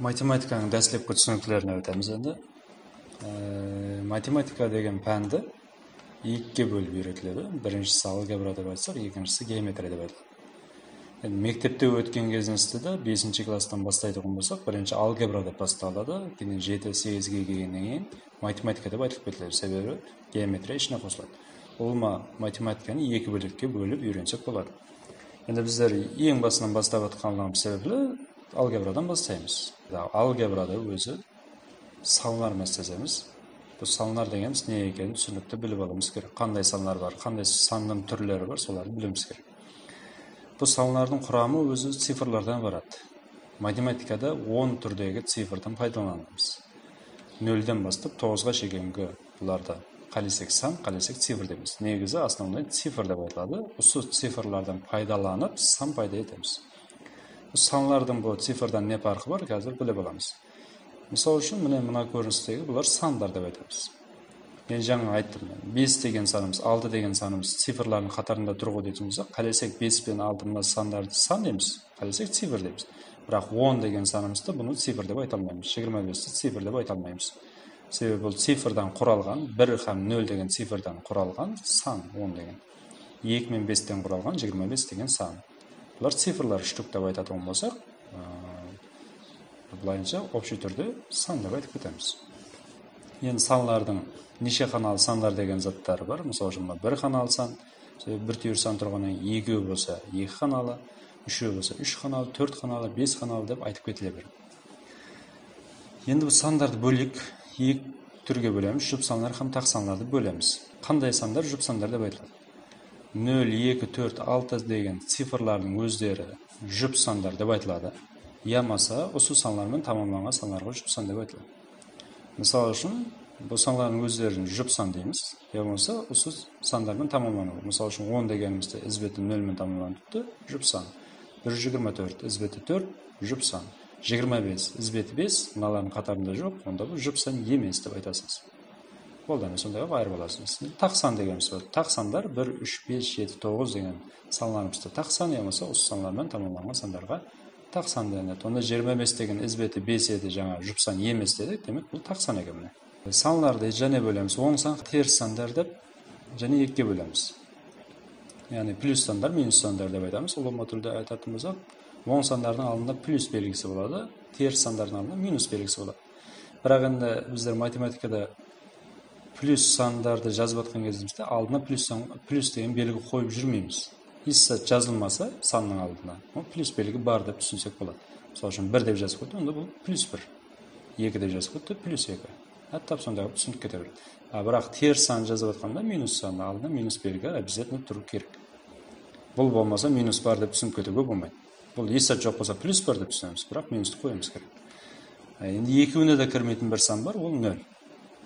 Математиканың дәслепкі түсініктеріне өтеміз енді. Математика деген пәнді екіге бөліп үйретіледі. Біріншісі алгебра деп айтсақ, екіншісі геометрия деп айтылады. Мектепте өткен кезіңізде де 5-ші класстан бастайтын болсақ, бірінші алгебра деп басталады. Кейін 7-8-ге келгеннен кейін математика деп айтылып кетіледі. Себебі геометрия ішіне қосылады. Ол математиканы екі бөлікке бөліп үйренсек болады. Енді біздер ең басынан бастап жатқанлығым себебі алгебрадан бастаймыз. Алгебрада өзі саналар мәселеміз. Бұл саналар дегеніміз не екенін түсінікті біліп алуымыз керек. Қандай саналар бар, қандай санның түрлері бар, соларды білуіміз керек. Бұл саналардың құрамы өзі цифрлардан барады. Математикада 10 түрдегі цифрдан пайдаланамыз. 0-ден бастап 9-ға шейінгі бұларды қалесек сан, қалесек цифр дейміз. Негізі основной цифр деп айтылады. Осы цифрлардан пайдаланып сан пайда етеміз. Санлардың бұл цифрдан не парқы бар, қазір біліп аламыз. Мысалы үшін, мына көріністегі бұлар сандар деп айтамыз. Мен жаңа айттым, 5 деген санымыз, 6 деген санымыз цифрлардың қатарында тұрғы дейтін болсақ, қалесек 5 пен 6 мына сандарды сан дейміз, қалесек цифр дейміз. Бірақ 10 деген санымызды бұны цифр деп айта алмаймыз, 25-ті цифр деп айта алмаймыз. Себебі бұл цифрдан құралған, 1 һәм 0 деген цифрдан құралған сан 10 деген. 2 мен 5-тен құралған 25 деген сан. Бұлар цифрлар үштік деп айтатын болсақ, бұлайынша общий түрде сан деп айтып кетеміз. Енді санлардың неше қаналы сандар деген заттары бар. Мысалы үшін, бір қаналы сан, бір түйір сан тұрғаннан 2 болса 2 қаналы, 3 болса 3 қаналы, 4 қаналы, 5 қаналы деп айтып кетіле береді. Енді бұл сандарды бөлек екі түрге бөлеміз. Жұп сандар һәм тақ сандарды бөлеміз. Қандай сандар? Жұп сандар деп айтылады. 0, 2, 4, 6 деген цифрлардың өздері жұп сандар деп айтылады. Ямаса, осы санлармен тамамланған санларға жұп сан деп айтылады. Мысалы үшін, бұл санлардың өздерін жұп сан дейміз. Ямаса, осы сандармен тамамланады. Мысалы үшін, 10 дегенімізде ізбеті 0 мен тамамланыпты, жұп сан. 124, ізбеті 4, жұп сан. 25, ізбеті 5, мыналардың қатарында жоқ, онда бұл жұп сан емес деп айтасыз. Қолдан сондайға айырып аласыз. Тақ сан дегеніміз бар. Тақ сандар 1, 3, 5, 7, 9 деген санларымызды тақ сан емесе, осы санлармен тамамланған сандарға тақ сан денеді. Онда 25 деген ізбеті 5 еді, жаңа жұп сан емес дедік, демек бұл тақ сан екен. Санларды және бөлеміз. Оң сан, теріс сандар деп және екіге бөлеміз. Яғни плюс сандар, минус сандар деп айтамыз. Олама түрде айтатын болсақ, оң сандардың алдында плюс белгісі болады, теріс сандардың алдында минус белгісі болады. Бірақ енді біздер математикада плюс сандарды жазып жатқан кезімізде алдына плюс деген белгі қойып жүрмейміз. Есі жазылмаса санның алдына, плюс белгі бар деп түсінсек болады. Мысалы үшін 1 деп жазып кетті, онда бұл плюс 1. 2 деп жазып кетті, плюс 2. Тап сондағы түсініп кете береді. Бірақ теріс сан жазып жатқанда минус санның алдына минус белгі обязательно тұру керек. Бұл болмаса минус бар деп түсініп кетуге болмайды. Бұл есі жоқ болса плюс бар деп түсінеміз, бірақ минусты қоямыз керек. Енді екеуіне де кірмейтін бір сан бар, ол 0.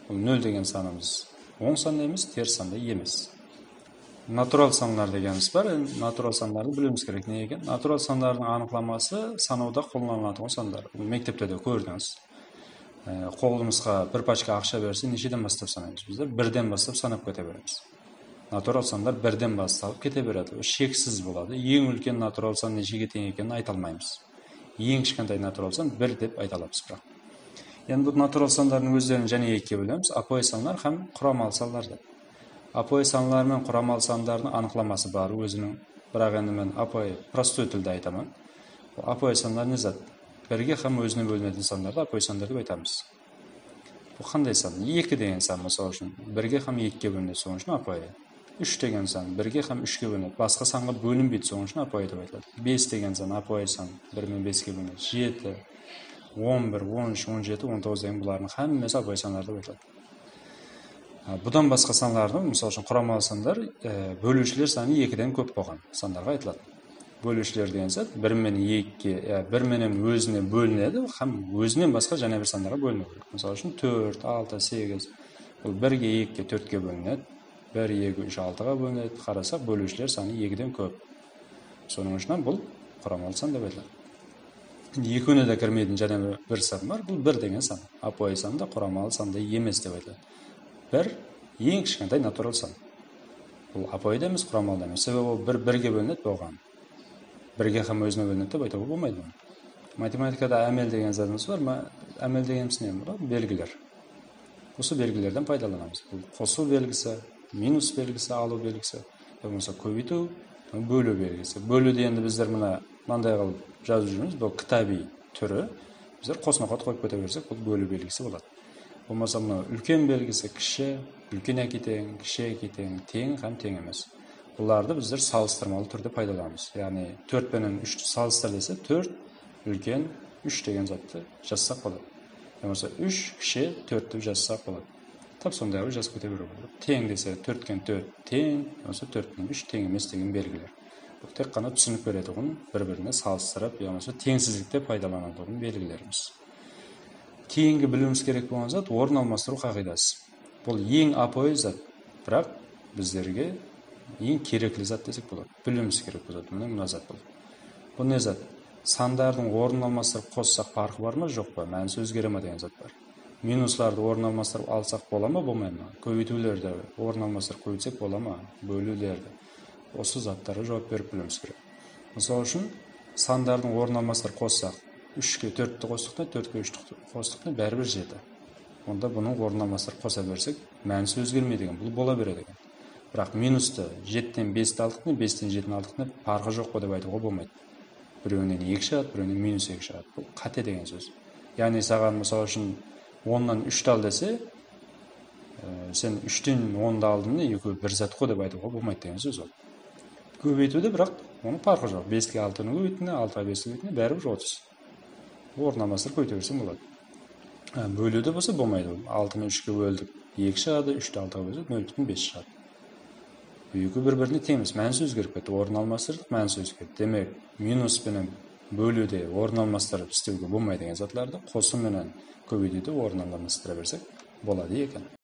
Бұл 0 деген санымыз оң сан емес, теріс сан да емес. Натурал санлар дегеніміз бар. Натурал сандарды білуіміз керек. Не екен? Натурал сандардың анықламасы санауда қолданылатын сандар. Мектепте де көрдіңіз. Қолымызға бір пачка ақша берсе, нешеден бастап санаймыз? Біздер 1-ден бастап санап кете береміз. Натурал сандар 1-ден басталып кете береді. Шексіз болады. Ең үлкен натурал сан нешеге тең екенін айта алмаймыз. Ең кішкентай натурал сан 1 деп айта аламыз бірақ. Енді бұл натурал сандардың өздерін және екіге бөлеміз. Апой санлар һәм құрамалы санлар деп. Апой санлар мен құрамалы сандардың анықламасы бар өзінің. Бірақ енді мен апой простой тілде айтамын. Апой санлар не зат? 1-ге һәм өзіне бөлінетін сандарды апой сандар деп айтамыз. Бұл қандай сан? 2 деген сан, мысалы үшін 1-ге һәм 2-ге бөлінеді, соның үшін апой. 3 деген сан 1-ге һәм 3-ге бөлінеді. Басқа санға бөлінбейді, соның үшін апой деп айтылады. 5 деген сан апой сан 1 мен 5-ге бөлінеді. 7, 11, 13, 17, 19 деген бұлардың һәммесі апой сандар деп айтылады. Бұдан басқа санлардың, мысалы үшін құрамалы сандар, бөлушілер саны 2-ден көп болған сандарға айтылады. Бөлушілер деген зат 1 мен 2-ге, 1 менен өзіне бөлінеді, һәм өзінен басқа жаңа бір сандарға бөлінеді. Мысалы үшін 4, 6, 8, бұл 1-ге, 2-ге, 4-ге бөлінеді. 1, 2, 3, 6-ға бөлінеді. Қарасақ, бөлушілер саны 2-ден көп. Соның үшін бұл құрамалы сан деп айтылады. Екеуіне де кірмейтін және бір сан бар, бұл 1 деген сан. Апой сан да құрамалы сан да емес деп айтылады. 1 ең кішкентай натурал сан. Бұл апой да емес, құрамалы да емес. Себебі ол 1-1-ге бөлінеді болған. 1-ге һәм өзіне бөлінеді деп айтуға болмайды. Математикада әмел деген затымыз бар. Әмел дегеніміз не болады? Белгілер. Осы белгілерден пайдаланамыз. Бұл қосу белгісі, минус белгісі, алу белгісі, болмаса көбейту, бөлу белгісі. Бөлуді енді біздер мынандай қылып жазып жүрміз. Бұл кітаби түрі. Біздер қосына қот қойып кете берсек, бұл бөлу белгісі болады. Болмаса мына үлкен белгісі кіші, үлкен әке тең, кіші әке тең, тең һәм тең емес. Бұларды біздер салыстырмалы түрде пайдаланамыз. Яғни 4 пенен 3-ті салыстыр десе, 4 үлкен 3 деген затты жазсақ болады. Болмаса 3 кіші 4-ті жазсақ болады. Тап сондай қылып жазып кете беруге болады. Тең десе 4-кен 4 тең, болмаса 4-кен 3 тең емес деген белгілер. Бұл тек қана түсінік беретұғын, бір-біріне салыстырып, болмаса теңсіздікте пайдаланатұғын белгілеріміз. Кейінгі білуіміз керек болған зат орын алмастыру қағидасы. Бұл ең апойы зат, бірақ біздерге ең керекті зат десек болады. Білуіміз керек болады. Мына зат бұл. Бұл не зат? Сандардың орын алмастырып қоссақ парқы бар ма, жоқ па? Мәнісі өзгере ме деген зат бар. Минусларды орын алмастырып алсақ бола ма, болмай ма? Көбейтулерді орын алмастырып көбейтсек бола ма? Бөлулерді. Осы заттарға жауап беріп білуіміз керек. Мысалы үшін сандардың орын алмастырып қоссақ 3-ке 4-ті қостықта, 4-ке 3-ті қостықта бәрібір 7. Онда бұның орын алмастырып қоса берсек, мәнісі өзгермейді деген, бұл бола береді екен. Бірақ минусты 7-тен 5-ті алдық не, 5-тен 7-ні алдық не, парқы жоқ па деп айтуға болмайды. Біреуінен 2 шығады, біреуінен минус 2 шығады. Бұл қате деген сөз. Яғни саған мысалы үшін 10-нан 3-ті ал десе, сен 3-тен 10-ды алдың не, екеуі бір зат қой деп айтуға болмайды деген сөз ол. Көбейтуде бірақ оның парқы жоқ. 5-ке 6-ны көбейтіне, 6-ға 5-ті көбейтіне бәрібір 30. Орын алмастырып көйте берсең болады. Бөлуде болса болмайды. 6-ны 3-ке бөлдік 2 шығады, 3-ті 6-ға бөлсек 0,5 шығады. Екі бір-біріне тең емес, мәнісі өзгеріп кетті. Орын алмастырдық, мәнісі өзгерді. Демек, минус пенен бөлуде орын алмастырып істеуге болмайды деген затларды қосу менен көбейтуде орын алмастыра берсек болады екен.